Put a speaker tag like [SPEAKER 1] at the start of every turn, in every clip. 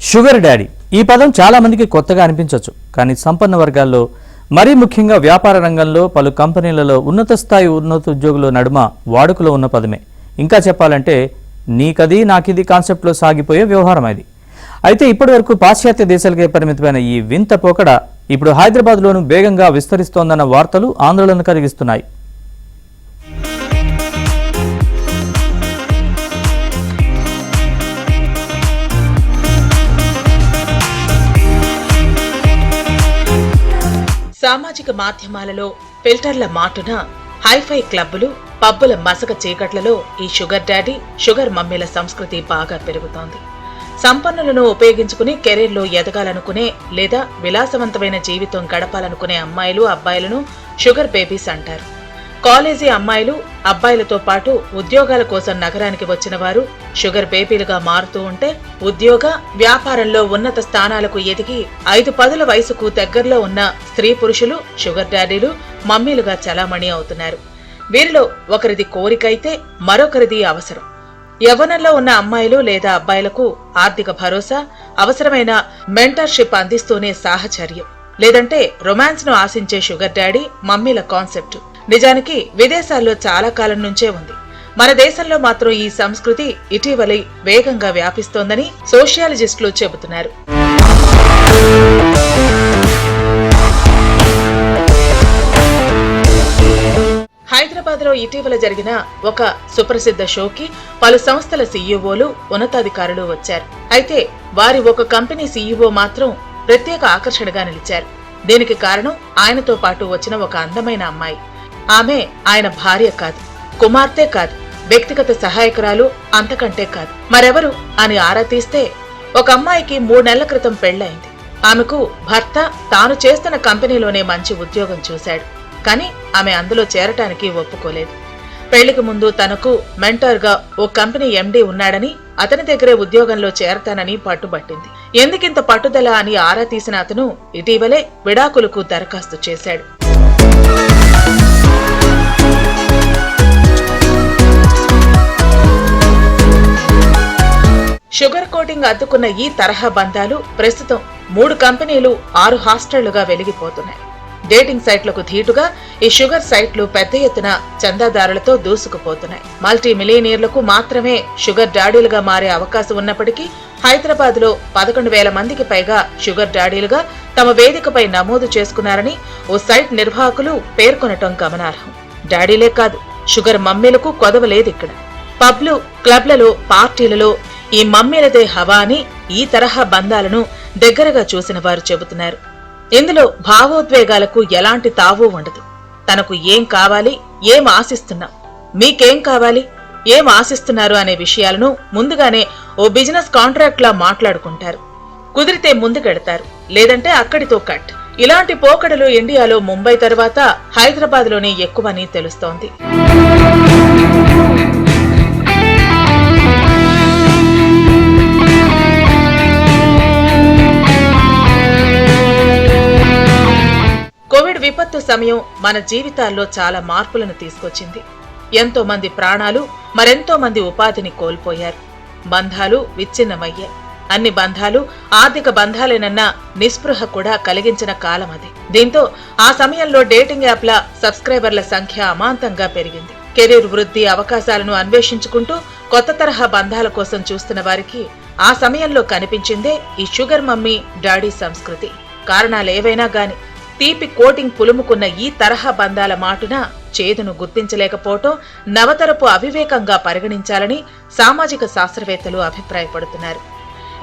[SPEAKER 1] Sugar daddy ఈ పదం చాలా మందికి కొత్తగా అనిపించవచ్చు. కానీ సంపన్న వర్గాల్లో మరీ ముఖ్యంగా వ్యాపార రంగంలో పలు కంపెనీలలో ఉన్నత స్థాయి ఉన్నత ఉద్యోగుల నడుమ వాడుకలో ఉన్న పదమే. ఇంకా చెప్పాలంటే నీకది నాకిది కాన్సెప్ట్లో సాగిపోయే వ్యవహారం అది. అయితే ఇప్పటివరకు పాశ్చాత్య దేశాలకే పరిమితమైన ఈ వింత పోకడ ఇప్పుడు హైదరాబాద్లోనూ వేగంగా విస్తరిస్తోందన్న వార్తలు ఆందోళన కలిగిస్తున్నాయి.
[SPEAKER 2] సామాజిక మాధ్యమాలలో ఫిల్టర్ల మాటున హైఫై క్లబ్బులు, పబ్బుల మసక చీకట్లలో ఈ షుగర్ డాడీ, షుగర్ మమ్మీల సంస్కృతి బాగా పెరుగుతోంది. సంపన్నులను ఉపయోగించుకుని కెరీర్లో ఎదగాలనుకునే లేదా విలాసవంతమైన జీవితం గడపాలనుకునే అమ్మాయిలు, అబ్బాయిలను షుగర్ బేబీస్ అంటారు. కాలేజీ అమ్మాయిలు, అబ్బాయిలతో పాటు ఉద్యోగాల కోసం నగరానికి వచ్చిన వారు షుగర్ బేబీలుగా మారుతూ ఉంటే, ఉద్యోగ, వ్యాపారంలో ఉన్నత స్థానాలకు ఎదిగి 5-10 వయసుకు దగ్గరలో ఉన్న స్త్రీ పురుషులు షుగర్ డాడీలు, మమ్మీలుగా చలామణి అవుతున్నారు. వీరిలో ఒకరిది కోరికైతే మరొకరిది అవసరం. యవ్వనంలో ఉన్న అమ్మాయిలు లేదా అబ్బాయిలకు ఆర్థిక భరోసా, అవసరమైన మెంటర్షిప్ అందిస్తూనే సాహచర్యం, లేదంటే రొమాన్స్ ను ఆశించే షుగర్ డాడీ, మమ్మీల కాన్సెప్ట్ నిజానికి విదేశాల్లో చాలా కాలం నుంచే ఉంది. మన దేశంలో మాత్రం ఈ సంస్కృతి ఇటీవలి వేగంగా వ్యాపిస్తోందని సోషియాలజిస్టులు చెబుతున్నారు. హైదరాబాద్ లో ఇటీవల జరిగిన ఒక సుప్రసిద్ధ షోకి పలు సంస్థల సీఈఓలు, ఉన్నతాధికారులు వచ్చారు. అయితే వారి ఒక కంపెనీ సీఈఓ మాత్రం ప్రత్యేక ఆకర్షణగా నిలిచారు. దీనికి కారణం ఆయనతో పాటు వచ్చిన ఒక అందమైన అమ్మాయి. ఆమె ఆయన భార్య కాదు, కుమార్తె కాదు, వ్యక్తిగత సహాయకురాలు, అంతకంటే కాదు. మరెవరు అని ఆరా తీస్తే ఒక అమ్మాయికి 3 నెలల క్రితం పెళ్లయింది. ఆమెకు భర్త తాను చేస్తున్న కంపెనీలోనే మంచి ఉద్యోగం చూశాడు. కానీ ఆమె అందులో చేరటానికి ఒప్పుకోలేదు. పెళ్లికి ముందు తనకు మెంటర్గా ఓ కంపెనీ ఎండీ ఉన్నాడని, అతని దగ్గరే ఉద్యోగంలో చేరతానని పట్టుబట్టింది. ఎందుకింత పట్టుదల అని ఆరా తీసిన అతను ఇటీవలే విడాకులకు దరఖాస్తు చేశాడు. షుగర్ కోటింగ్ అద్దుకున్న ఈ తరహా బంధాలు ప్రస్తుతం 3 కంపెనీలు, 6 హాస్టళ్లుగా వెలిగిపోతున్నాయి. డేటింగ్ సైట్లకు ధీటుగా ఈ షుగర్ సైట్లు పెద్ద ఎత్తున చందాదారులతో దూసుకుపోతున్నాయి. మల్టీ మిలియనీర్లకు మాత్రమే షుగర్ డాడీలుగా మారే అవకాశం ఉన్నప్పటికీ హైదరాబాద్ లో 11,000 మందికి పైగా షుగర్ డాడీలుగా తమ వేదికపై నమోదు చేసుకున్నారని ఓ సైట్ నిర్వాహకులు పేర్కొనటం గమనార్హం. డాడీలే కాదు, షుగర్ మమ్మీలకు కొదవలేదిక్కడ. పబ్లు, క్లబ్లలో, పార్టీలలో ఈ మమ్మీలదే హవా అని ఈ తరహా బంధాలను దగ్గరగా చూసిన వారు చెబుతున్నారు. ఇందులో భావోద్వేగాలకు ఎలాంటి తావు ఉండదు. తనకు ఏం కావాలి, ఏం ఆశిస్తున్నాం, మీకేం కావాలి, ఏం ఆశిస్తున్నారు అనే విషయాలను ముందుగానే ఓ బిజినెస్ కాంట్రాక్ట్ లా మాట్లాడుకుంటారు. కుదిరితే ముందుకెడతారు, లేదంటే అక్కడితో కట్. ఇలాంటి పోకడలు ఇండియాలో ముంబై తర్వాత హైదరాబాద్ లోనే ఎక్కువని తెలుస్తోంది. కోవిడ్ విపత్తు సమయం మన జీవితాల్లో చాలా మార్పులను తీసుకొచ్చింది. ఎంతో మంది ప్రాణాలు, మరెంతో మంది ఉపాధిని కోల్పోయారు. బంధాలు విచ్ఛిన్నమయ్యాయి. అన్ని బంధాలు ఆర్థిక బంధాలేనన్న నిస్పృహ కూడా కలిగించిన కాలం అది. దీంతో ఆ సమయంలో డేటింగ్ యాప్ల సబ్స్క్రైబర్ల సంఖ్య అమాంతంగా పెరిగింది. కెరీర్ వృద్ధి అవకాశాలను అన్వేషించుకుంటూ కొత్త తరహా బంధాల కోసం చూస్తున్న వారికి ఆ సమయంలో కనిపించిందే ఈ షుగర్ మమ్మీ డాడీ సంస్కృతి. కారణాలేవైనా గాని తీపి కోటింగ్ పులుముకున్న ఈ తరహా బంధాల మాటున చేదును గుర్తించలేకపోవటం నవతరపు అవివేకంగా పరిగణించాలని సామాజిక శాస్త్రవేత్తలు అభిప్రాయపడుతున్నారు.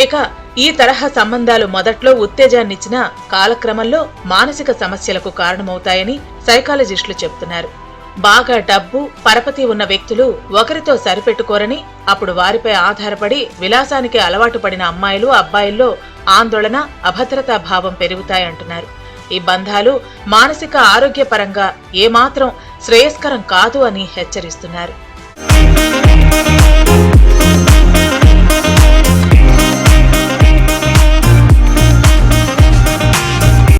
[SPEAKER 2] ఇక ఈ తరహా సంబంధాలు మొదట్లో ఉత్తేజాన్నిచ్చినా కాలక్రమంలో మానసిక సమస్యలకు కారణమవుతాయని సైకాలజిస్టులు చెబుతున్నారు. బాగా డబ్బు, పరపతి ఉన్న వ్యక్తులు ఒకరితో సరిపెట్టుకోరని, అప్పుడు వారిపై ఆధారపడి విలాసానికి అలవాటు పడిన అమ్మాయిలు, అబ్బాయిల్లో ఆందోళన, అభద్రతా భావం పెరుగుతాయంటున్నారు. ఈ బంధాలు మానసిక ఆరోగ్యపరంగా ఏమాత్రం శ్రేయస్కరం కాదు అని హెచ్చరిస్తున్నారు.